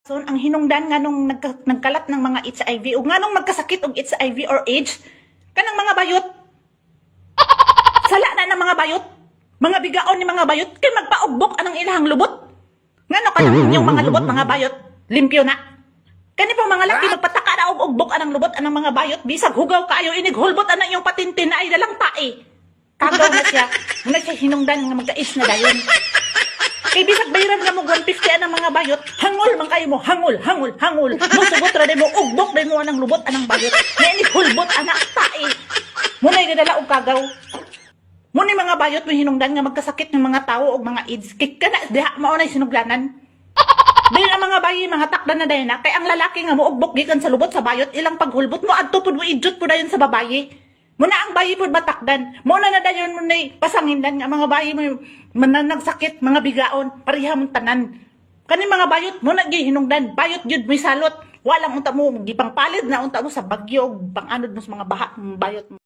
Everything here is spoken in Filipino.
So, ang hinungdan nga nung nagkalat ng mga HIV o nga nung magkasakit og HIV or AIDS, kanang mga bayot. Sala na ng mga bayot. Mga bigaon ni mga bayot, kay magpaugbok anang ilahang lubot. Ngano kanang yung mga lubot, mga bayot, limpyo na. Kani pa mga laki magpataka na og ugbok anang lubot anang mga bayot, bisag hugaw kaayo inig hulbot anang yung patintin na ay dalang tae. Kagaw na siya. Muna siya hinungdan nga magka-AIDS na dayon. Kay bisag bayaran nga mo 150 anang mga bayot, hangol man kayo mo, hangol. Musugot ra mo, ugbok day mo anang lubot anang bayot. Na inig hulbot anak tae. Muna idadala og kagaw. Muna mga bayot mo hinungdan nga magkasakit ng mga tao og mga AIDS. Kay kana diha mao nay sinuglanan. Dahil ang mga bayi, mga takda na dahil na, kay ang lalaki nga mo ugbok gikan sa lubot sa bayot, ilang paghulbot mo, adto pud mo idyot po dayon sa babayi. Muna ang bayi pud matakdan. Muna na dayon mo nay pasangindan nga mga bayi mo nagsakit, mga bigaon, pareha mong tanan. Kani mga bayot, muna gihinungdan, bayot jud mo salot. Walang unta mo, gipangpalid na unta mo sa bagyo, panganod mo sa mga baha, bayot mo.